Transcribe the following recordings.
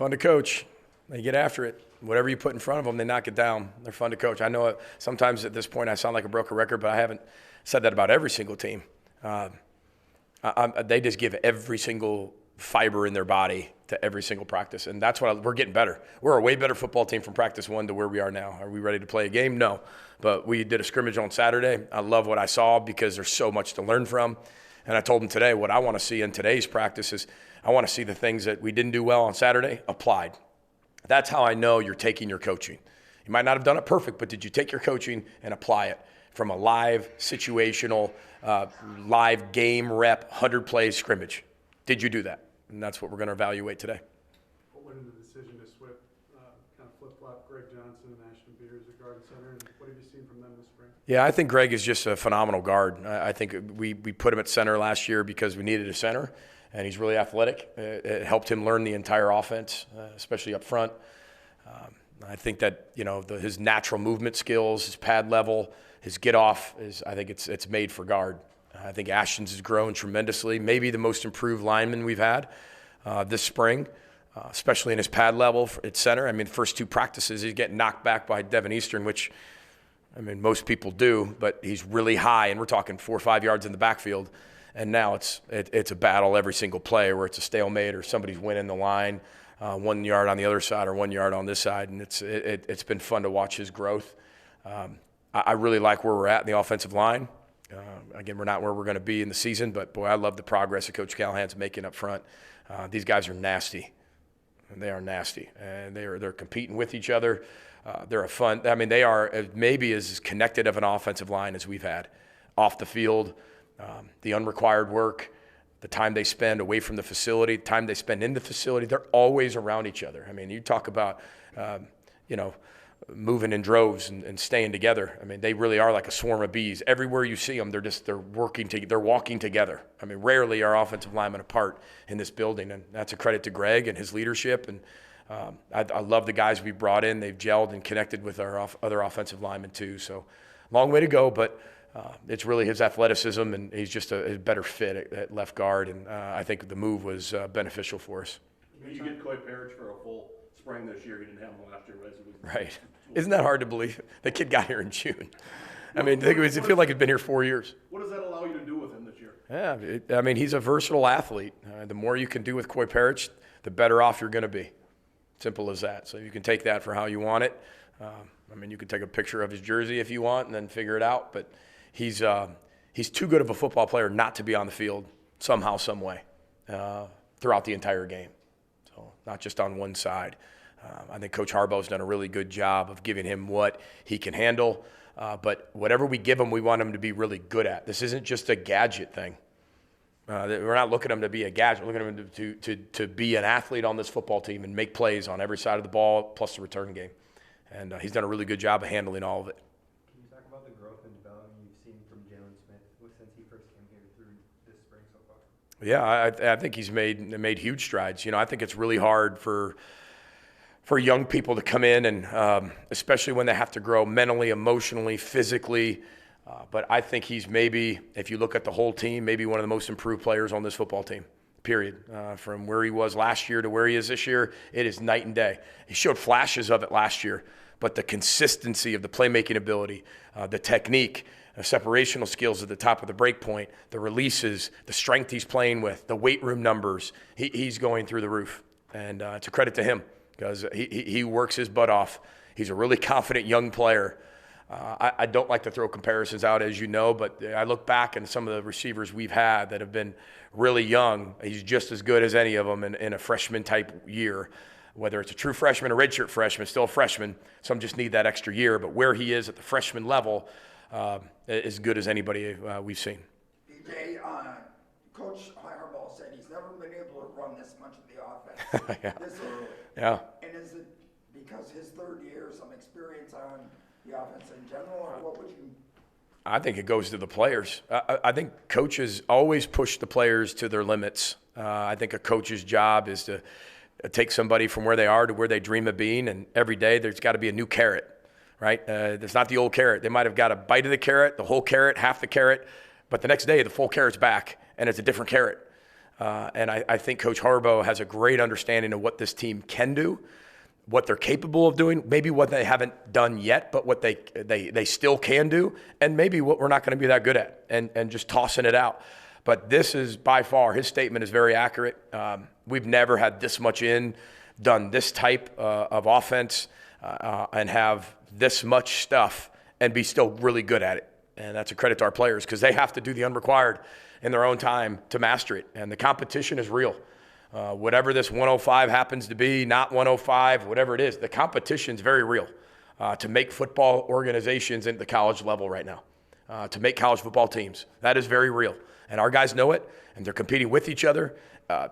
fun to coach. They get after it. Whatever you put in front of them, they knock it down. They're fun to coach. I know sometimes at this point I sound like a broken record, but I haven't said that about every single team. They just give every single fiber in their body to every single practice, and that's what we're getting better. We're a way better football team from practice 1 to where we are now. Are we ready to play a game? No, but we did a scrimmage on Saturday. I love what I saw because there's so much to learn from, and I told them today what I want to see in today's practice is I want to see the things that we didn't do well on Saturday applied. That's how I know you're taking your coaching. You might not have done it perfect, but did you take your coaching and apply it from a live, situational, live game rep, 100-play scrimmage? Did you do that? And that's what we're going to evaluate today. What went into the decision to kind of flip-flop Greg Johnson and Ashton Beers at guard and center, and what have you seen from them this spring? Yeah, I think Greg is just a phenomenal guard. I think we put him at center last year because we needed a center, and he's really athletic. It helped him learn the entire offense, especially up front. I think that his natural movement skills, his pad level, his get off I think it's made for guard. I think Ashton's has grown tremendously. Maybe the most improved lineman we've had this spring, especially in his pad level at center. I mean, the first 2 practices he's getting knocked back by Devin Eastern, which most people do, but he's really high, and we're talking 4 or 5 yards in the backfield. And now it's a battle every single play where it's a stalemate or somebody's winning the line, 1 yard on the other side or 1 yard on this side, and it's been fun to watch his growth. I really like where we're at in the offensive line. Again, we're not where we're going to be in the season, but boy, I love the progress that Coach Callahan's making up front. These guys are nasty, and they are nasty, and they're competing with each other. They're they are maybe as connected of an offensive line as we've had off the field. The unrequired work, the time they spend away from the facility, the time they spend in the facility, they're always around each other. I mean, you talk about, moving in droves and staying together. I mean, they really are like a swarm of bees. Everywhere you see them, they're walking together. I mean, rarely are offensive linemen apart in this building, and that's a credit to Greg and his leadership. And I love the guys we brought in. They've gelled and connected with our other offensive linemen too. So, long way to go, but it's really his athleticism, and he's just a better fit at left guard. And I think the move was beneficial for us. You get Coy Parish for a full spring this year. You didn't have him last year, right? Isn't that hard to believe? The kid got here in June. It feel like it's been here 4 years. What does that allow you to do with him this year? Yeah, he's a versatile athlete. The more you can do with Coy Parish, the better off you're going to be. Simple as that. So you can take that for how you want it. You can take a picture of his jersey if you want and then figure it out. But he's too good of a football player not to be on the field somehow, some way throughout the entire game. So not just on one side. I think Coach Harbaugh's done a really good job of giving him what he can handle. But whatever we give him, we want him to be really good at. This isn't just a gadget thing. We're not looking at him to be a gadget. We're looking at him to be an athlete on this football team and make plays on every side of the ball, plus the return game. And he's done a really good job of handling all of it. Can you talk about the growth and development you've seen from Jalen Smith since he first came here through this spring so far? Yeah, I think he's made huge strides. I think it's really hard for young people to come in, and especially when they have to grow mentally, emotionally, physically. But I think he's maybe, if you look at the whole team, maybe one of the most improved players on this football team, period. From where he was last year to where he is this year, it is night and day. He showed flashes of it last year, but the consistency of the playmaking ability, the technique, the separational skills at the top of the break point, the releases, the strength he's playing with, the weight room numbers, he's going through the roof. And it's a credit to him because he works his butt off. He's a really confident young player. I don't like to throw comparisons out, as you know, but I look back and some of the receivers we've had that have been really young. He's just as good as any of them in a freshman-type year, whether it's a true freshman or redshirt freshman, still a freshman. Some just need that extra year. But where he is at the freshman level is good as anybody we've seen. DJ, Coach Harbaugh said he's never been able to run this much of the offense this early. Yeah. And is it because his third year, some experience on the offense in general, or what would you? I think it goes to the players. I think coaches always push the players to their limits. I think a coach's job is to take somebody from where they are to where they dream of being, and every day there's got to be a new carrot, right? There's not the old carrot. They might have got a bite of the carrot, the whole carrot, half the carrot, but the next day the full carrot's back, and it's a different carrot. And I think Coach Harbaugh has a great understanding of what this team can do, what they're capable of doing, maybe what they haven't done yet, but what they still can do, and maybe what we're not going to be that good at, and just tossing it out. But this is by far, his statement is very accurate. We've never had this much done this type of offense, and have this much stuff and be still really good at it. And that's a credit to our players because they have to do the unrequired in their own time to master it. And the competition is real. Whatever this 105 happens to be, not 105, whatever it is, the competition is very real to make football organizations at the college level right now, to make college football teams. That is very real. And our guys know it, and they're competing with each other.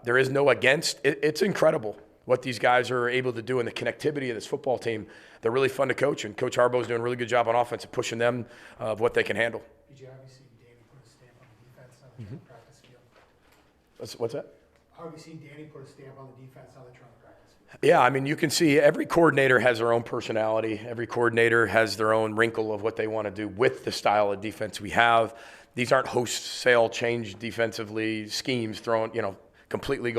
There is no against. It's incredible what these guys are able to do and the connectivity of this football team. They're really fun to coach, and Coach Harbaugh is doing a really good job on offense of pushing them of what they can handle. Did you obviously Danny put a stamp on the defense on the practice field? What's that? How have you seen Danny put a stamp on the defense on the practice field? Yeah, I mean, you can see every coordinator has their own personality. Every coordinator has their own wrinkle of what they want to do with the style of defense we have. These aren't wholesale change defensively schemes throwing, completely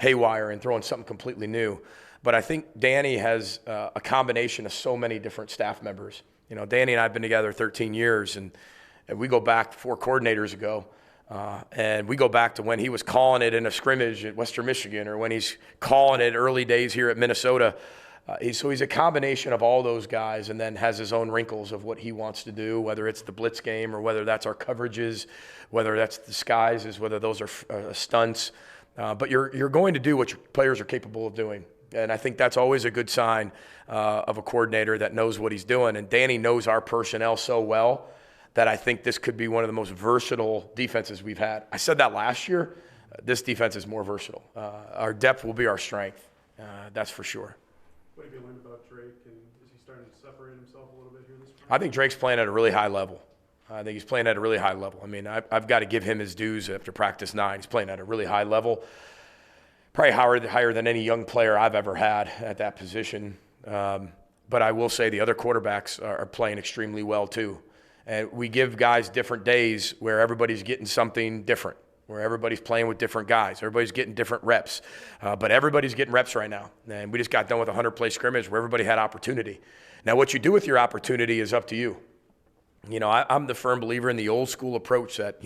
haywire and throwing something completely new. But I think Danny has a combination of so many different staff members. Danny and I have been together 13 years, and we go back 4 coordinators ago. And we go back to when he was calling it in a scrimmage at Western Michigan, or when he's calling it early days here at Minnesota. So he's a combination of all those guys, and then has his own wrinkles of what he wants to do, whether it's the blitz game or whether that's our coverages, whether that's disguises, whether those are stunts. But you're going to do what your players are capable of doing. And I think that's always a good sign of a coordinator that knows what he's doing. And Danny knows our personnel so well that I think this could be one of the most versatile defenses we've had. I said that last year. This defense is more versatile. Our depth will be our strength. That's for sure. What have you learned about Drake, and is he starting to separate himself a little bit here this spring? I think Drake's playing at a really high level. I think he's playing at a really high level. I mean, I've got to give him his dues after practice 9. He's playing at a really high level, probably higher than any young player I've ever had at that position. But I will say the other quarterbacks are playing extremely well too. And we give guys different days where everybody's getting something different, where everybody's playing with different guys. Everybody's getting different reps. But everybody's getting reps right now. And we just got done with a 100-play scrimmage where everybody had opportunity. Now, what you do with your opportunity is up to you. I'm the firm believer in the old school approach that,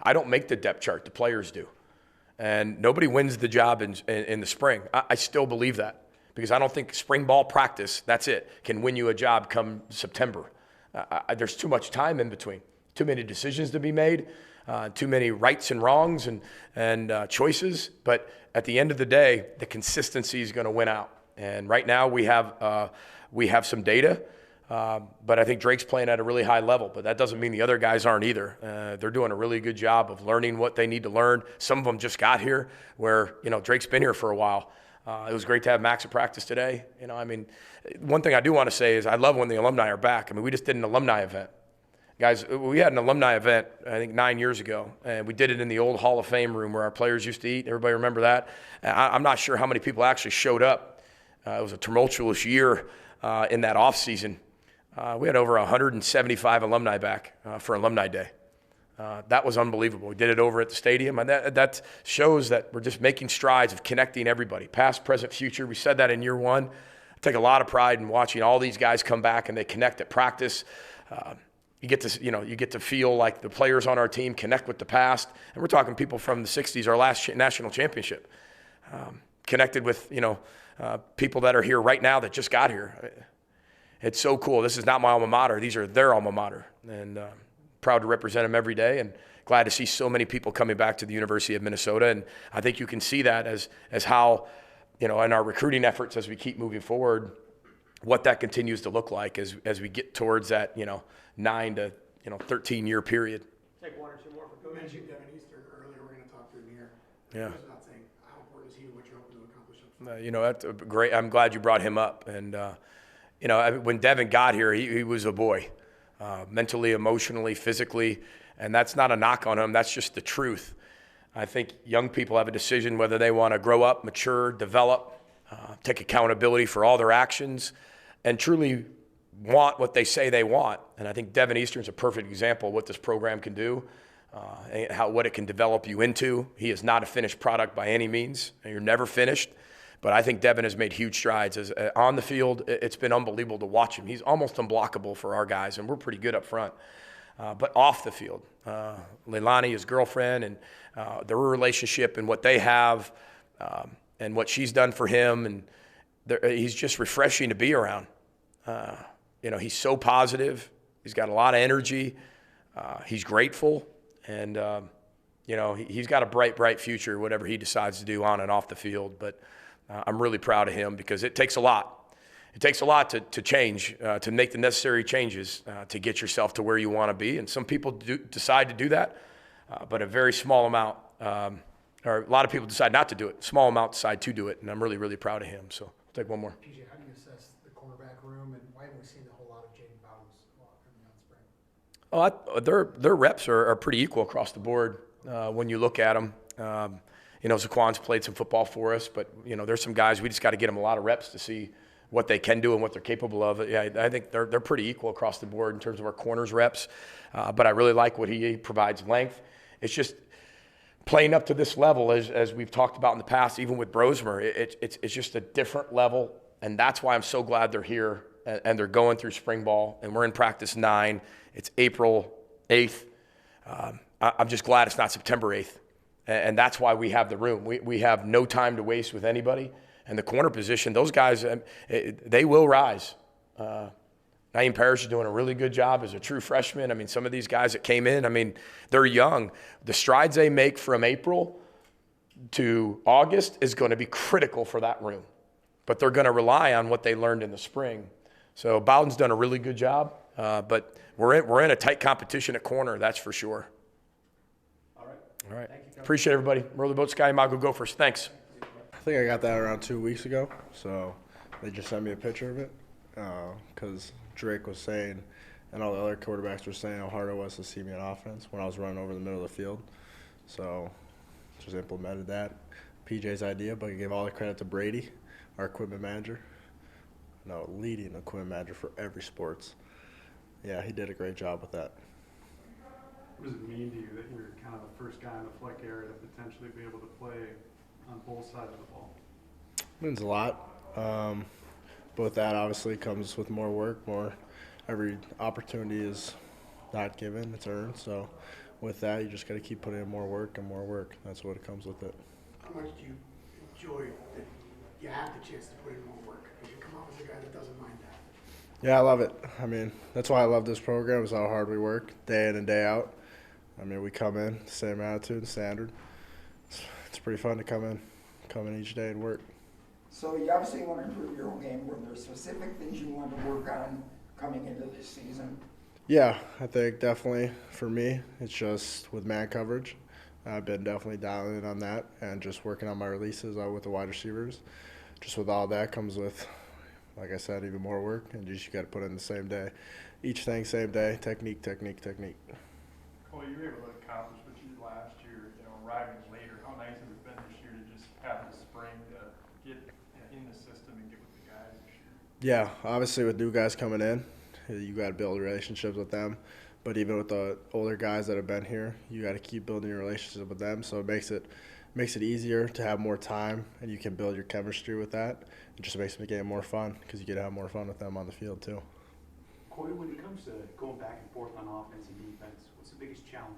I don't make the depth chart, the players do. And nobody wins the job in the spring. I still believe that because I don't think spring ball practice, that's it, can win you a job come September. There's too much time in between, too many decisions to be made, too many rights and wrongs and choices. But at the end of the day, the consistency is going to win out. And right now we have some data. But I think Drake's playing at a really high level, but that doesn't mean the other guys aren't either. They're doing a really good job of learning what they need to learn. Some of them just got here where, Drake's been here for a while. It was great to have Max at practice today. One thing I do want to say is I love when the alumni are back. We just did an alumni event. Guys, we had an alumni event, I think 9 years ago, and we did it in the old Hall of Fame room where our players used to eat. Everybody remember that? I'm not sure how many people actually showed up. It was a tumultuous year in that off season. We had over 175 alumni back for Alumni Day. That was unbelievable. We did it over at the stadium, and that shows that we're just making strides of connecting everybody, past, present, future. We said that in year 1. I take a lot of pride in watching all these guys come back and they connect at practice. You get to feel like the players on our team connect with the past, and we're talking people from the '60s, our last national championship, connected with people that are here right now that just got here. It's so cool. This is not my alma mater. These are their alma mater. And proud to represent them every day and glad to see so many people coming back to the University of Minnesota. And I think you can see that as how, in our recruiting efforts as we keep moving forward, what that continues to look like as we get towards that, 9 to 13-year period. Take 1 or 2 more for Coach. You mentioned Devin Eastern earlier. We're going to talk through him here. Yeah. I was not saying how important is he to what you're hoping to accomplish. That's great. I'm glad you brought him up. And, when Devin got here, he was a boy, mentally, emotionally, physically, and that's not a knock on him. That's just the truth. I think young people have a decision whether they want to grow up, mature, develop, take accountability for all their actions, and truly want what they say they want. And I think Devin Eastern's a perfect example of what this program can do. and what it can develop you into. He is not a finished product by any means. You're never finished. But I think Devin has made huge strides. On the field, it's been unbelievable to watch him. He's almost unblockable for our guys, and we're pretty good up front. But off the field, Leilani, his girlfriend, and their relationship and what they have and what she's done for him, and he's just refreshing to be around. He's so positive. He's got a lot of energy. He's grateful, and he's got a bright future, whatever he decides to do on and off the field. But I'm really proud of him because it takes a lot. It takes a lot to change, to make the necessary changes to get yourself to where you want to be. And some people decide to do that, but a very small amount, or a lot of people decide not to do it. Small amount decide to do it, and I'm really proud of him. So I'll take one more. PJ, how do you assess the cornerback room, and why haven't we seen a whole lot of Jaden Bowden's from the spring? Their reps are pretty equal across the board when you look at them. Zaquan's played some football for us, but, there's some guys, we just got to get them a lot of reps to see what they can do and what they're capable of. Yeah, I think they're pretty equal across the board in terms of our corners reps, but I really like what he provides length. It's just playing up to this level, as we've talked about in the past, even with Brosmer, it's just a different level, and that's why I'm so glad they're here, and they're going through spring ball, and we're in practice 9. It's April 8th. I'm just glad it's not September 8th. And that's why we have the room. We have no time to waste with anybody. And the corner position, those guys, they will rise. Naeem Perich is doing a really good job as a true freshman. I mean, some of these guys that came in, they're young. The strides they make from April to August is going to be critical for that room. But they're going to rely on what they learned in the spring. So Bowden's done a really good job. But we're in a tight competition at corner, that's for sure. All right. Appreciate everybody. Roll the boat, Sky Mago Gophers. Thanks. I think I got that around 2 weeks ago, so they just sent me a picture of it because Drake was saying and all the other quarterbacks were saying how hard it was to see me on offense when I was running over the middle of the field. So just implemented that. PJ's idea, but I gave all the credit to Brady, our equipment manager. No, leading equipment manager for every sports. Yeah, he did a great job with that. What does it mean to you that you're kind of the first guy in the Fleck area to potentially be able to play on both sides of the ball? It means a lot. But with that, obviously, comes with more work. Every opportunity is not given; it's earned. So, with that, you just got to keep putting in more work and more work. That's what it comes with it. How much do you enjoy that you have the chance to put in more work? Because you come out as a guy that doesn't mind that. Yeah, I love it. That's why I love this program, is how hard we work day in and day out. We come in, same attitude, standard. It's pretty fun to come in each day and work. So you obviously want to improve your own game. Were there specific things you want to work on coming into this season? Yeah, I think definitely for me, it's just with man coverage. I've been definitely dialing in on that and just working on my releases with the wide receivers. Just with all that comes with, like I said, even more work, and you got to put in the same day. Each thing, same day, technique. Coy, you were able to accomplish what you did last year, arriving later. How nice has it been this year to just have the spring to get in the system and get with the guys this year? Yeah, obviously with new guys coming in, you got to build relationships with them. But even with the older guys that have been here, you got to keep building your relationship with them. So it makes it easier to have more time, and you can build your chemistry with that. It just makes the game more fun because you get to have more fun with them on the field too. Coy, when it comes to going back and forth on offense and defense, what's the biggest challenge?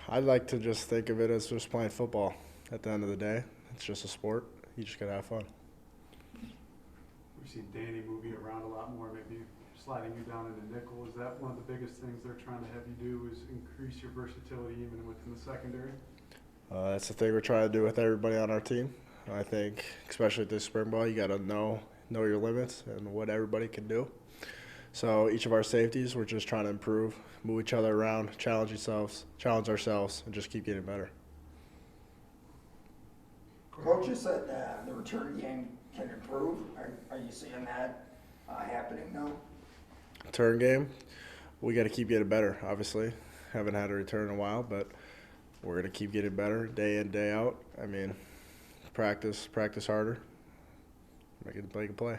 I'd like to just think of it as just playing football. At the end of the day, it's just a sport. You just gotta have fun. We've seen Danny move you around a lot more, maybe sliding you down into nickel. Is that one of the biggest things they're trying to have you do, is increase your versatility even within the secondary? That's the thing we're trying to do with everybody on our team. I think, especially at this spring ball, you got to know your limits and what everybody can do. So each of our safeties, we're just trying to improve, move each other around, challenge ourselves, and just keep getting better. Coach just said the return game can improve. Are you seeing that happening now? Return game, we got to keep getting better, obviously. Haven't had a return in a while, but we're going to keep getting better day in, day out. Practice harder, make it play.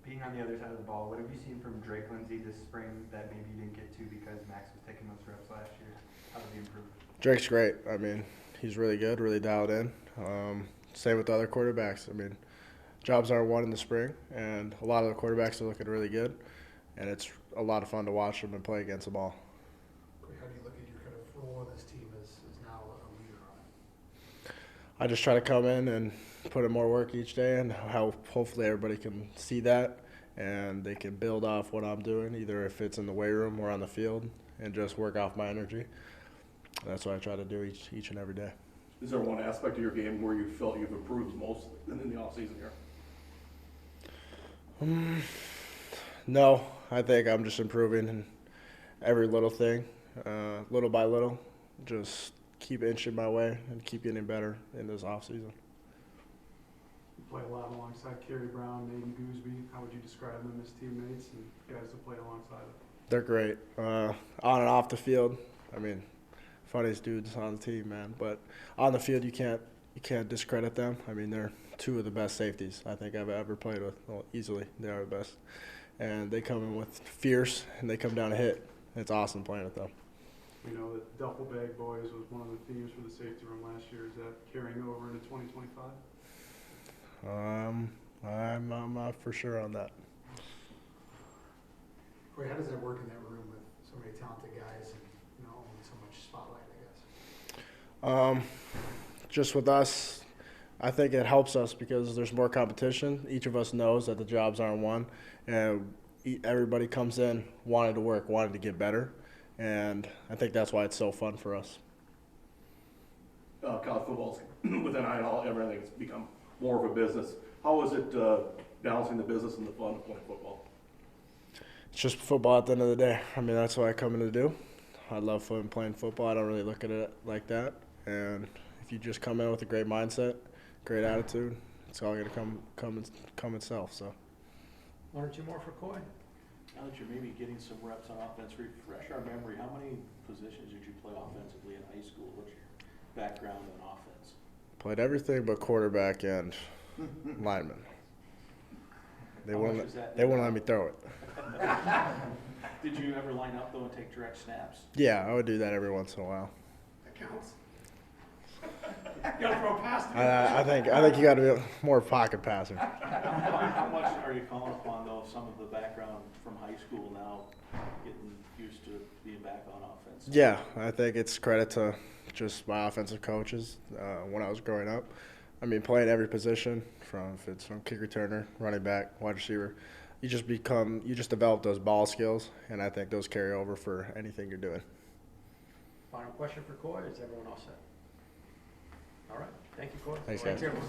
being on the other side of the ball, what have you seen from Drake Lindsay this spring that maybe you didn't get to because Max was taking those reps last year? How did he improve? Drake's great. I mean, he's really good, really dialed in. Same with the other quarterbacks. I mean, jobs aren't won in the spring, and a lot of the quarterbacks are looking really good, and it's a lot of fun to watch them and play against the ball. How do you look at your kind of role in this team as now a leader on it? I just try to come in and put in more work each day, and how hopefully everybody can see that and they can build off what I'm doing, either if it's in the weight room or on the field, and just work off my energy. That's what I try to do each and every day. Is there one aspect of your game where you felt you've improved most in the offseason here? No, I think I'm just improving in every little thing, little by little. Just keep inching my way and keep getting better in this offseason. You play a lot alongside Kerry Brown, Nathan Gooseby. How would you describe them as teammates and guys to play alongside them? They're great. On and off the field, I mean, funniest dudes on the team, man. But on the field, you can't discredit them. I mean, they're two of the best safeties I think I've ever played with. Well, easily, they are the best. And they come in with fierce, and they come down to hit. It's awesome playing with them. We know that Duffel Bag Boys was one of the themes for the safety room last year. Is that carrying over into 2025? I'm not for sure on that. Corey, how does that work in that room with so many talented guys and only so much spotlight, I guess? Just with us, I think it helps us because there's more competition. Each of us knows that the jobs aren't won, and everybody comes in wanting to work, wanting to get better, and I think that's why it's so fun for us. College football's within everything's become more of a business. How is it balancing the business and the fun of playing football? It's just football at the end of the day. I mean, that's what I come in to do. I love playing football. I don't really look at it like that. And if you just come in with a great mindset, great attitude, it's all going to come itself. So. One or two more for Coy. Now that you're maybe getting some reps on offense, refresh our memory. How many positions did you play offensively in high school? What's your background in offense? Played everything but quarterback and lineman. They wouldn't let me throw it. Did you ever line up though and take direct snaps? Yeah, I would do that every once in a while. That counts. You gotta throw past it. I think you got to be more pocket passer. How much are you calling upon though some of the background from high school now, getting used to being back on offense? Yeah, I think it's credit to just my offensive coaches when I was growing up. I mean, playing every position, if it's from kick returner, running back, wide receiver, you just develop those ball skills, and I think those carry over for anything you're doing. Final question for Coy. Is everyone all set? All right. Thank you, Coy. Thanks, guys. Thank you.